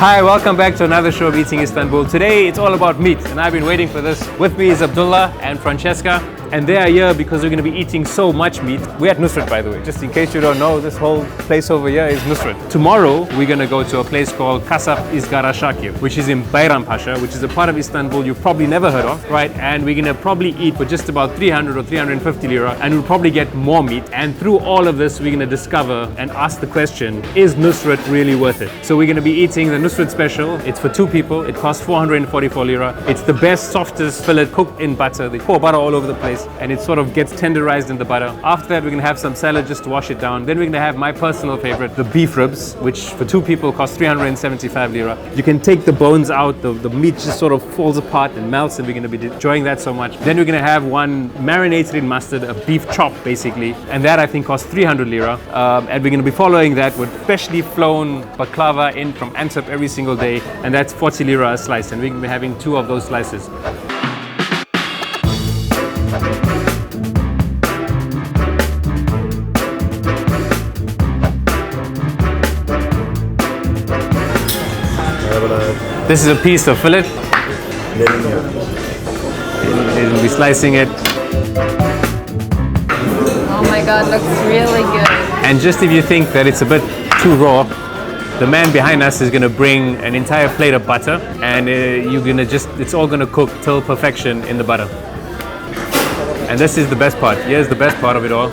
Hi, welcome back to another show of Eating Istanbul. Today it's all about meat and I've been waiting for this. With me is Abdullah and Francesca and they are here because we're going to be eating so much meat. We're at Nusret, by the way. Just in case you don't know, this whole place over here is Nusret. Tomorrow we're going to go to a place called Kasap Isgara, which is in Bayrampaşa, which is a part of Istanbul you've probably never heard of, right? And we're going to probably eat for just about 300 or 350 lira and we'll probably get more meat. And through all of this, we're going to discover and ask the question, is Nusret really worth it? So we're going to be eating the Nusret special. It's for 2 people. It costs 444 lira. It's the best, softest fillet cooked in butter. They pour butter all over the place and it sort of gets tenderized in the butter. After that, we're going to have some salad just to wash it down. Then we're going to have my personal favorite, the beef ribs, which for 2 people costs 375 lira. You can take the bones out. The meat just sort of falls apart and melts and we're going to be enjoying that so much. Then we're going to have one marinated in mustard, a beef chop basically. And that I think costs 300 lira. And we're going to be following that with freshly flown baklava in from Antep every single day. And that's 40 lira a slice. And we're going to be having 2 of those slices. This is a piece of fillet. We'll be slicing it. Oh my god, looks really good. And just if you think that it's a bit too raw, the man behind us is going to bring an entire plate of butter and it's all going to cook till perfection in the butter. And this is the best part. Here's the best part of it all.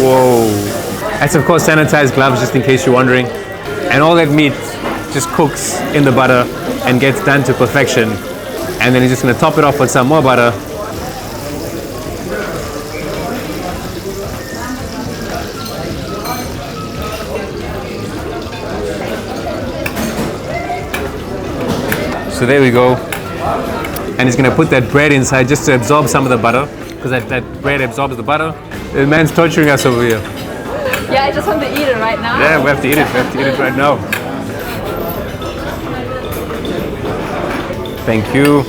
Whoa. That's of course sanitized gloves just in case you're wondering. And all that meat just cooks in the butter and gets done to perfection. And then you're just going to top it off with some more butter. So there we go. And he's going to put that bread inside just to absorb some of the butter. Because that bread absorbs the butter. The man's torturing us over here. Yeah, I just want to eat it right now. Yeah, we have to eat it. We have to eat it right now. Thank you.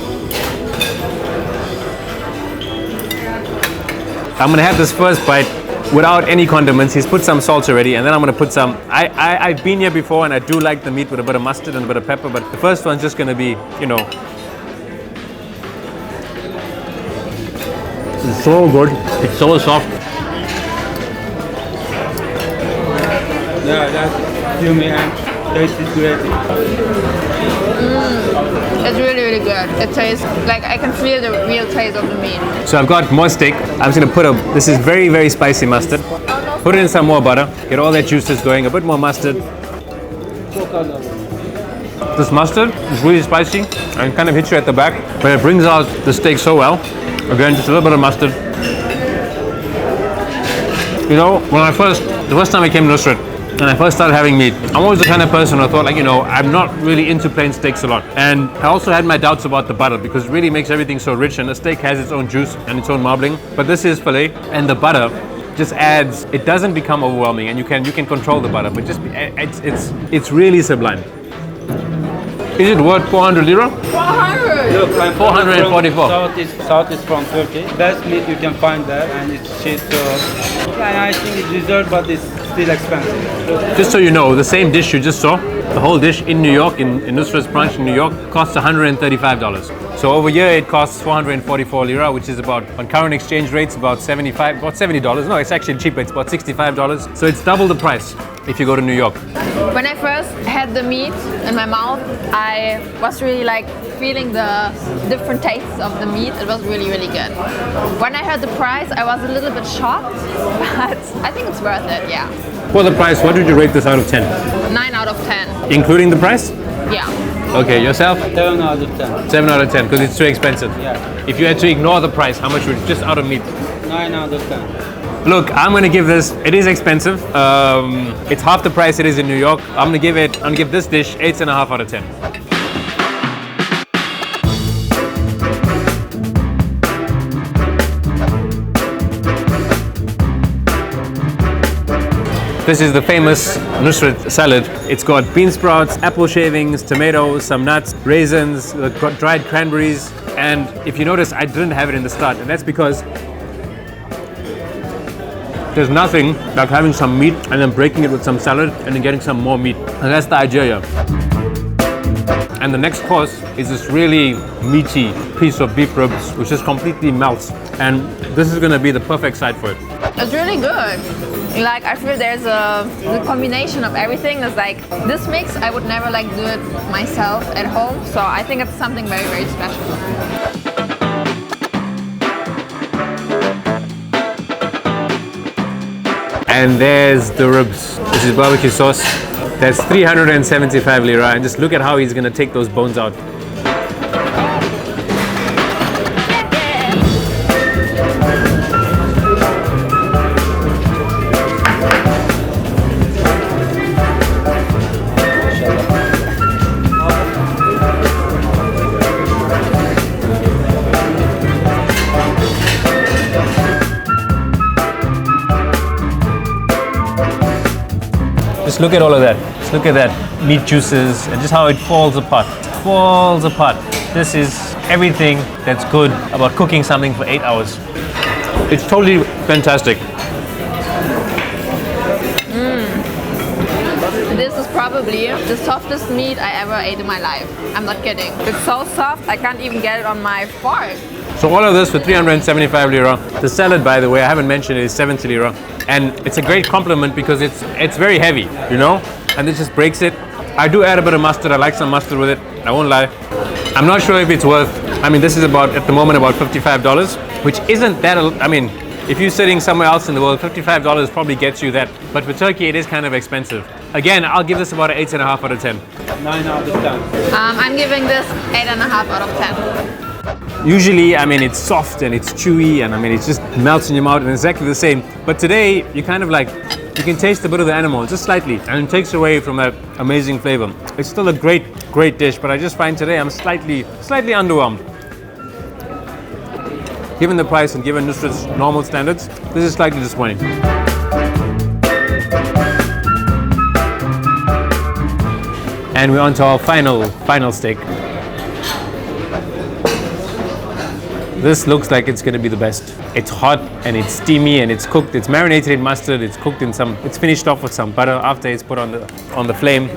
I'm going to have this first bite without any condiments. He's put some salt already, and then I'm going to put some... I've been here before, and I do like the meat with a bit of mustard and a bit of pepper, but the first one's just going to be, you know... It's so good. It's so soft. Yeah, that's yummy and taste is great. It's really, really good. It tastes like I can feel the real taste of the meat. So I've got more steak. I'm just going to put this is very, very spicy mustard. Put it in some more butter. Get all that juices going. A bit more mustard. This mustard is really spicy and kind of hits you at the back, but it brings out the steak so well. Again, just a little bit of mustard. You know, the first time I came to Nusret and I first started having meat, I'm always the kind of person who thought, like, you know, I'm not really into plain steaks a lot. And I also had my doubts about the butter because it really makes everything so rich and the steak has its own juice and its own marbling. But this is filet and the butter just adds, it doesn't become overwhelming and you can control the butter, but just it's really sublime. Is it worth 400 lira? 400! Look, I'm 444. South is from Turkey. Best meat you can find there, and it's cheap. So, and I think it's dessert, but it's still expensive. Just so you know, the same dish you just saw, the whole dish in New York, in Nusret's branch in New York, costs $135. So over here it costs 444 lira, which is about, on current exchange rates, about $70. No, it's actually cheaper. It's about $65. So it's double the price if you go to New York. When I first had the meat in my mouth, I was really like feeling the different tastes of the meat. It was really, really good. When I heard the price, I was a little bit shocked, but I think it's worth it, yeah. For the price, what would you rate this out of 10? 9 out of 10. Including the price? Yeah. Okay, yourself? 7 out of 10. 7 out of 10, because it's too expensive. Yeah. If you had to ignore the price, how much would you, just out of meat? 9 out of 10. Look, I'm going to give this, it is expensive. It's half the price it is in New York. I'm going to give this dish 8.5 out of 10. This is the famous Nusret salad. It's got bean sprouts, apple shavings, tomatoes, some nuts, raisins, dried cranberries. And if you notice, I didn't have it in the start, and that's because There's nothing like having some meat and then breaking it with some salad and then getting some more meat. And that's the idea here. And the next course is this really meaty piece of beef ribs, which just completely melts. And this is gonna be the perfect side for it. It's really good. Like, I feel there's the combination of everything is like, this mix, I would never like do it myself at home. So I think it's something very, very special. And there's the ribs. This is barbecue sauce. That's 375 lira. And just look at how he's gonna take those bones out. Just look at all of that. Just look at that meat juices and just how it falls apart. Falls apart. This is everything that's good about cooking something for 8 hours. It's totally fantastic. This is probably the softest meat I ever ate in my life. I'm not kidding. It's so soft, I can't even get it on my fork. So all of this for 375 lira. The salad, by the way, I haven't mentioned it, is 70 lira. And it's a great compliment because it's very heavy, you know? And it just breaks it. I do add a bit of mustard. I like some mustard with it. I won't lie. I'm not sure if it's worth, I mean, this is about, at the moment, about $55, which isn't that, I mean, if you're sitting somewhere else in the world, $55 probably gets you that. But for Turkey, it is kind of expensive. Again, I'll give this about an 8.5 out of 10. 9 out of 10. I'm giving this 8.5 out of 10. Usually, I mean, it's soft and it's chewy and I mean, it just melts in your mouth and it's exactly the same. But today, you kind of like, you can taste a bit of the animal, just slightly, and it takes away from that amazing flavor. It's still a great, great dish, but I just find today I'm slightly underwhelmed. Given the price and given Nusret's normal standards, this is slightly disappointing. And we're on to our final steak. This looks like it's going to be the best. It's hot and it's steamy and it's cooked. It's marinated in mustard. It's cooked in some. It's finished off with some butter after it's put on the flame.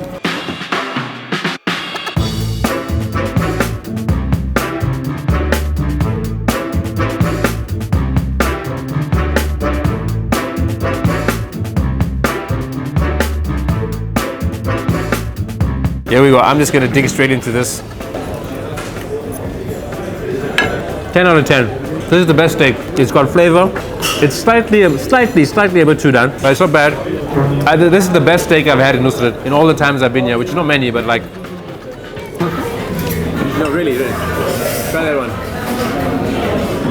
Here we go. I'm just going to dig straight into this. 10 out of 10. This is the best steak. It's got flavor. It's slightly a bit too done, but it's not bad. This is the best steak I've had in Nusret in all the times I've been here, which is not many, but like. No, really. Try that one.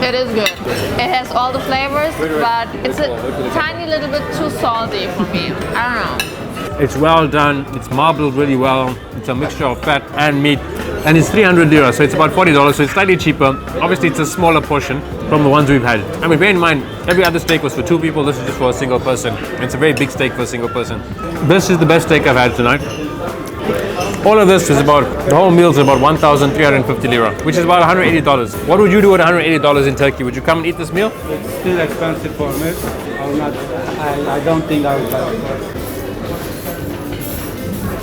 It is good. It has all the flavors, but it's a tiny little bit too salty for me. I don't know. It's well done. It's marbled really well. It's a mixture of fat and meat. And it's 300 lira, so it's about $40, so it's slightly cheaper. Obviously, it's a smaller portion from the ones we've had. I mean, bear in mind, every other steak was for 2 people. This is just for a single person. It's a very big steak for a single person. This is the best steak I've had tonight. All of this is about, the whole meal is about 1,350 lira, which is about $180. What would you do with $180 in Turkey? Would you come and eat this meal? It's still expensive for me. I don't think I would buy it.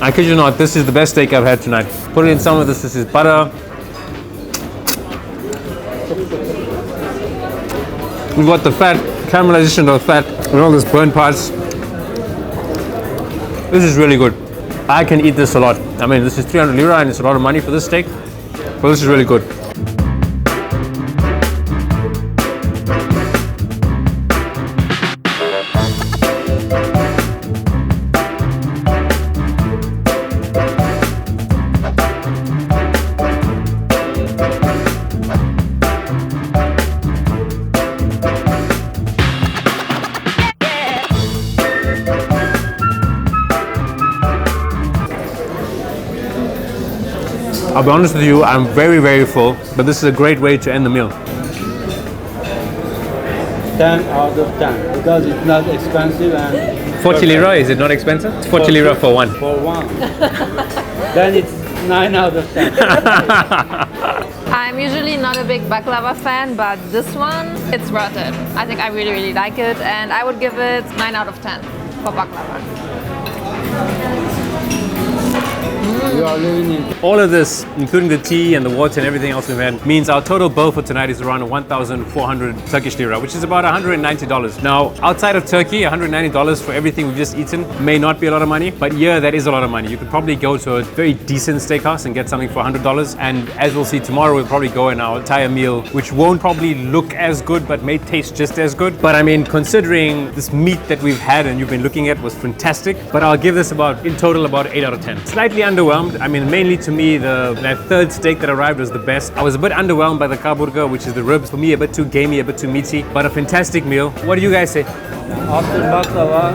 I kid you not, this is the best steak I've had tonight. Put it in some of this. This is butter. We've got the fat, caramelization of fat, and all these burnt parts. This is really good. I can eat this a lot. I mean, this is 300 lira and it's a lot of money for this steak, but this is really good. I'll be honest with you, I'm very, very full, but this is a great way to end the meal. 10 out of 10 because it's not expensive and 40 lira, is it not expensive? It's 40 lira for one. For one. Then it's 9 out of 10. I'm usually not a big baklava fan, but this one, it's worth it. I think I really, really like it, and I would give it 9 out of 10 for baklava. You are living in. All of this, including the tea and the water and everything else we've had, means our total bill for tonight is around 1,400 Turkish lira, which is about $190. Now, outside of Turkey, $190 for everything we've just eaten may not be a lot of money, but yeah, that is a lot of money. You could probably go to a very decent steakhouse and get something for $100. And as we'll see tomorrow, we'll probably go in our entire meal, which won't probably look as good, but may taste just as good. But I mean, considering this meat that we've had and you've been looking at was fantastic, but I'll give this in total about 8 out of 10. Slightly underwhelmed. I mean, mainly to me, that third steak that arrived was the best. I was a bit underwhelmed by the kaburga, which is the ribs. For me, a bit too gamey, a bit too meaty, but a fantastic meal. What do you guys say? After baklava,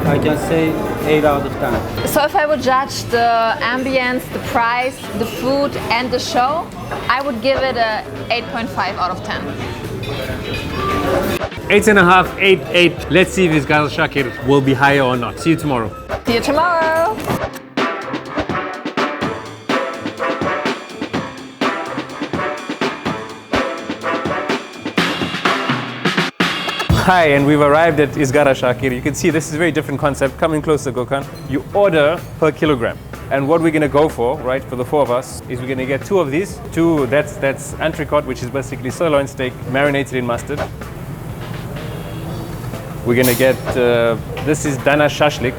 I can say 8 out of 10. So if I would judge the ambience, the price, the food, and the show, I would give it a 8.5 out of 10. 8.5, 8. Let's see if Isgara Shakir will be higher or not. See you tomorrow. See you tomorrow. Hi, and we've arrived at Isgara Shakir. You can see this is a very different concept. Come in closer, Gökhan. You order per kilogram. And what we're gonna go for, right, for the 4 of us, is we're gonna get 2 of these. That's entrecote, which is basically sirloin steak marinated in mustard. We're gonna get, this is dana shashlik,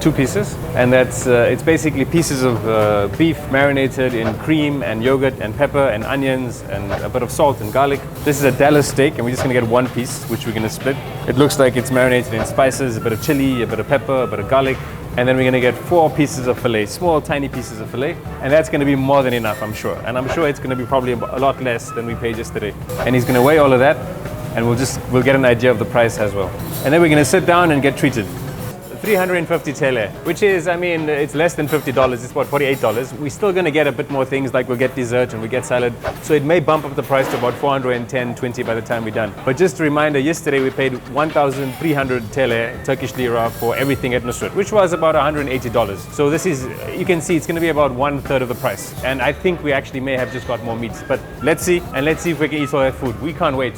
2 pieces. And it's basically pieces of beef marinated in cream and yogurt and pepper and onions and a bit of salt and garlic. This is a Dallas steak, and we're just gonna get 1 piece, which we're gonna split. It looks like it's marinated in spices, a bit of chili, a bit of pepper, a bit of garlic. And then we're gonna get 4 pieces of filet, small, tiny pieces of filet. And that's gonna be more than enough, I'm sure. And I'm sure it's gonna be probably a lot less than we paid yesterday. And he's gonna weigh all of that, and we'll get an idea of the price as well. And then we're gonna sit down and get treated. 350 TL, which is, I mean, it's less than $50. It's about $48. We're still gonna get a bit more things, like we'll get dessert and we get salad. So it may bump up the price to about 410, 20 by the time we're done. But just a reminder, yesterday we paid 1,300 TL, Turkish lira, for everything at Nusret, which was about $180. So this is, you can see it's gonna be about 1/3 of the price. And I think we actually may have just got more meat. But let's see, and let's see if we can eat all that food. We can't wait.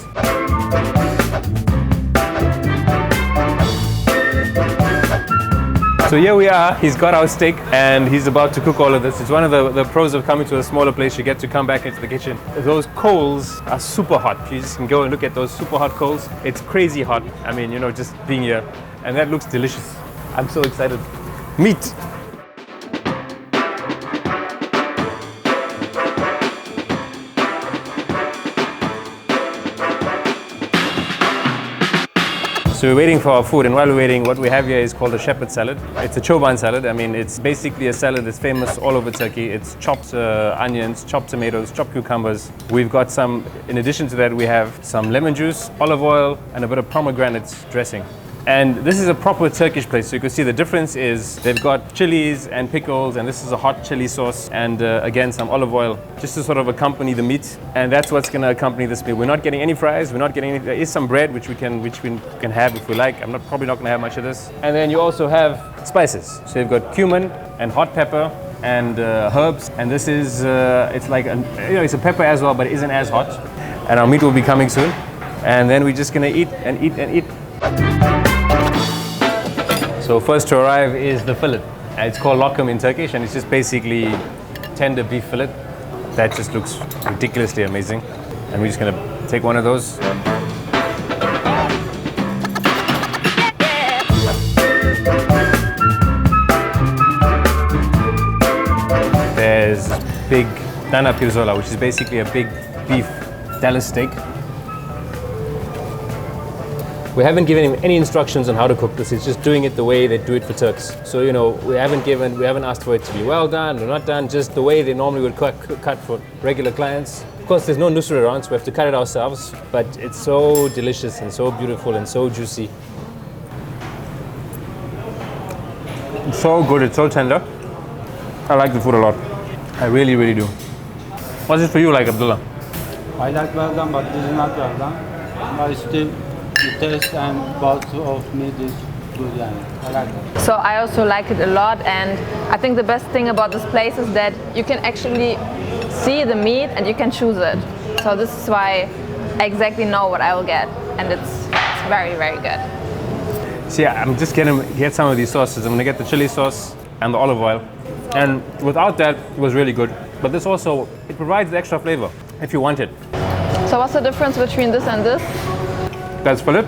So here we are, he's got our steak and he's about to cook all of this. It's one of the pros of coming to a smaller place. You get to come back into the kitchen. Those coals are super hot. You just can go and look at those super hot coals. It's crazy hot. I mean, you know, just being here. And that looks delicious. I'm so excited. Meat. So we're waiting for our food, and while we're waiting, what we have here is called a shepherd salad. It's a choban salad. I mean, it's basically a salad that's famous all over Turkey. It's chopped onions, chopped tomatoes, chopped cucumbers. We've got some, in addition to that, we have some lemon juice, olive oil, and a bit of pomegranate dressing. And this is a proper Turkish place, so you can see the difference is they've got chilies and pickles, and this is a hot chili sauce, and again some olive oil, just to sort of accompany the meat. And that's what's going to accompany this meal. We're not getting any fries. We're not getting any. There is some bread which we can have if we like. I'm probably not going to have much of this. And then you also have spices. So you've got cumin and hot pepper and herbs. And this is it's like it's a pepper as well, but it isn't as hot. And our meat will be coming soon. And then we're just going to eat and eat and eat. So first to arrive is the fillet. It's called lokum in Turkish, and it's just basically tender beef fillet. That just looks ridiculously amazing. And we're just gonna take one of those. There's big dana pirzola, which is basically a big beef Dallas steak. We haven't given him any instructions on how to cook this. It's just doing it the way they do it for Turks. So, you know, we haven't asked for it to be well done or not done, just the way they normally would cut for regular clients. Of course, there's no Nusr-Et around, so we have to cut it ourselves, but it's so delicious and so beautiful and so juicy. It's so good, it's so tender. I like the food a lot. I really, really do. What's it for you like, Abdullah? I like well done, but this is not well done. But still, the taste and quality of meat is good. Yeah, I like it. So I also like it a lot, and I think the best thing about this place is that you can actually see the meat and you can choose it. So this is why I exactly know what I will get, and it's very, very good. So yeah, I'm just gonna get some of these sauces. I'm gonna get the chili sauce and the olive oil. And without that, it was really good. But this also, it provides the extra flavor if you want it. So what's the difference between this and this? That's fillet,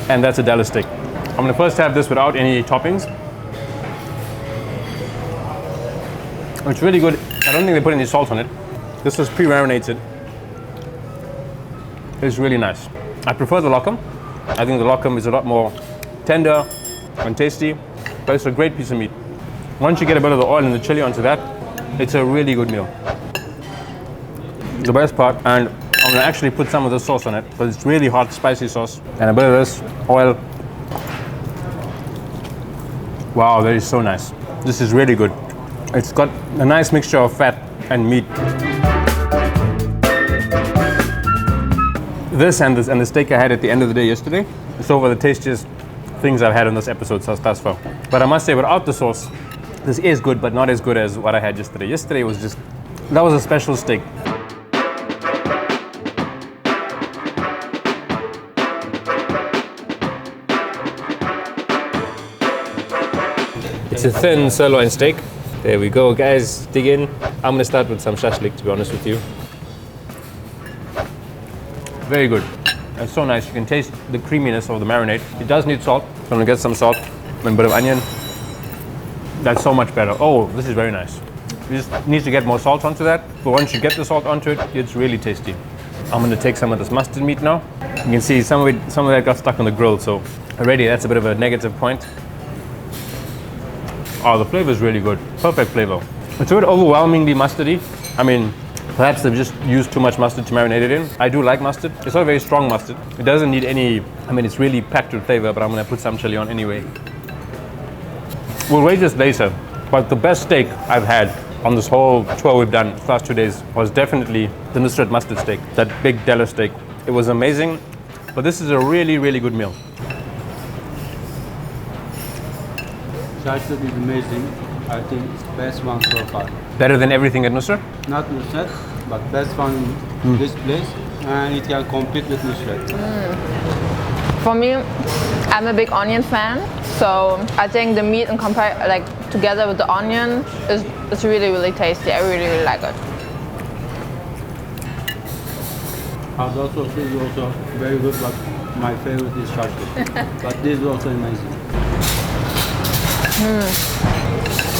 and that's a Dallas steak. I'm gonna first have this without any toppings. It's really good. I don't think they put any salt on it. This was pre-marinated. It's really nice. I prefer the lokum. I think the lokum is a lot more tender and tasty, but it's a great piece of meat. Once you get a bit of the oil and the chili onto that, it's a really good meal. The best part, and I'm gonna actually put some of the sauce on it, but it's really hot, spicy sauce, and a bit of this oil. Wow, that is so nice. This is really good. It's got a nice mixture of fat and meat. This and the steak I had at the end of the day yesterday, it's over the tastiest things I've had in this episode thus far. But I must say, without the sauce, this is good, but not as good as what I had yesterday. Yesterday was just, that was a special steak. It's a thin sirloin steak. There we go, guys, dig in. I'm gonna start with some shashlik, to be honest with you. Very good. It's so nice. You can taste the creaminess of the marinade. It does need salt. So I'm gonna get some salt and a bit of onion. That's so much better. Oh, this is very nice. You just need to get more salt onto that. But once you get the salt onto it, it's really tasty. I'm gonna take some of this mustard meat now. You can see some of that got stuck on the grill, so already that's a bit of a negative point. Oh, the flavor is really good. Perfect flavor. It's a bit overwhelmingly mustardy. I mean, perhaps they've just used too much mustard to marinate it in. I do like mustard. It's not a very strong mustard. It doesn't need any, I mean, it's really packed with flavor, but I'm gonna put some chili on anyway. We'll rate this later, but the best steak I've had on this whole tour we've done the last 2 days was definitely the Nusret mustard steak, that big Dallas steak. It was amazing, but this is a really, really good meal. Shashlik is amazing. I think best one so far. Better than everything at Nusret? Not Nusret, but best one in this place, and it can compete with Nusret. For me, I'm a big onion fan, so I think the meat and together with the onion is really, really tasty. I really, really like it. Hardal sauce is also very good, but my favorite is shashlik. But this is also amazing.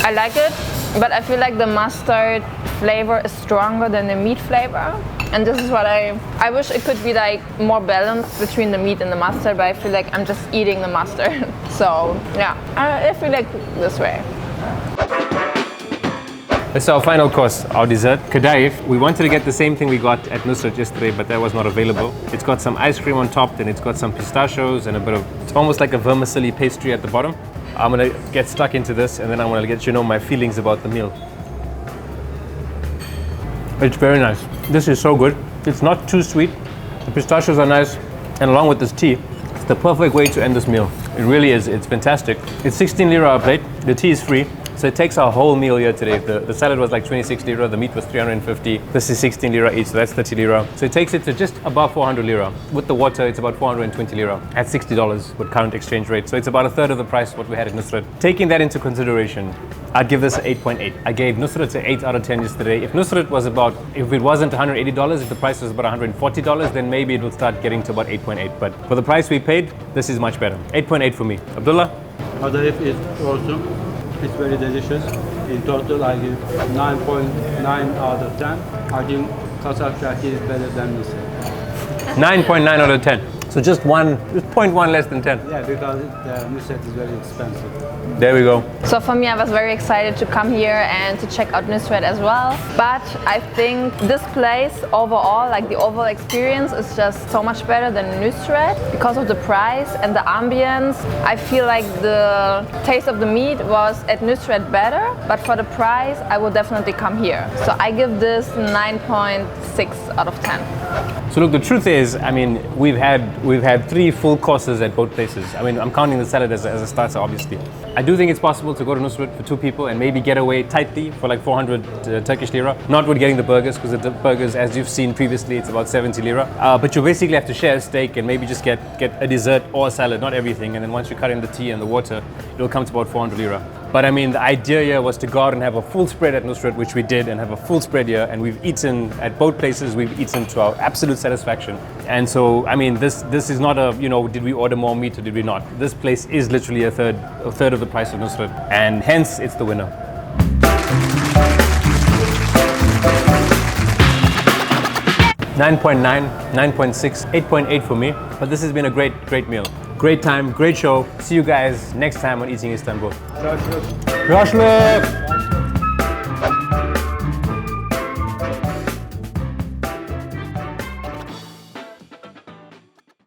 I like it, but I feel like the mustard flavor is stronger than the meat flavor. And this is what I wish it could be like more balanced between the meat and the mustard, but I feel like I'm just eating the mustard. So yeah, I feel like this way. It's our final course, our dessert, kadayif. We wanted to get the same thing we got at Nusret yesterday, but that was not available. It's got some ice cream on top, and it's got some pistachios and a bit of, it's almost like a vermicelli pastry at the bottom. I'm gonna get stuck into this, and then I'm gonna let you know my feelings about the meal. It's very nice. This is so good. It's not too sweet. The pistachios are nice, and along with this tea, it's the perfect way to end this meal. It really is. It's fantastic. It's 16 lira a plate. The tea is free. So it takes our whole meal here today. The salad was like 26 lira, the meat was 350. This is 16 lira each, so that's 30 lira. So it takes it to just above 400 lira. With the water, it's about 420 lira at $60 with current exchange rate. So it's about a third of the price what we had at Nusret. Taking that into consideration, I'd give this an 8.8. I gave Nusret an 8 out of 10 yesterday. If Nusret was about, if it wasn't $180, if the price was about $140, then maybe it would start getting to about 8.8. But for the price we paid, this is much better. 8.8 for me. Abdullah? Kadayif is awesome. It's very delicious. In total, I give 9.9 out of 10. I think Kasap Turkey is better than Nusret. 9.9 out of 10. So just 0.1 less than 10. Yeah, because the Nusret is very expensive. There we go. So for me, I was very excited to come here and to check out Nusret as well. But I think this place overall, like the overall experience, is just so much better than Nusret because of the price and the ambience. I feel like the taste of the meat was at Nusret better, but for the price, I would definitely come here. So I give this 9.6 out of 10. So look, the truth is, I mean, we've had 3 full courses at both places. I mean, I'm counting the salad as a starter, obviously. I do think it's possible to go to Nusret for 2 people and maybe get away tightly for like 400 Turkish lira. Not with getting the burgers, because the burgers, as you've seen previously, it's about 70 lira. But you basically have to share a steak and maybe just get a dessert or a salad, not everything. And then once you cut in the tea and the water, it'll come to about 400 lira. But I mean, the idea here was to go out and have a full spread at Nusret, which we did, and have a full spread here. And we've eaten at both places. We've eaten to our absolute satisfaction. And so, I mean, this is not a, you know, did we order more meat or did we not? This place is literally a third of the price of Nusret, and hence it's the winner. 9.9, 9.6, 8.8 for me. But this has been a great meal. Great time, great show. See you guys next time on Eating Istanbul. Rashlook!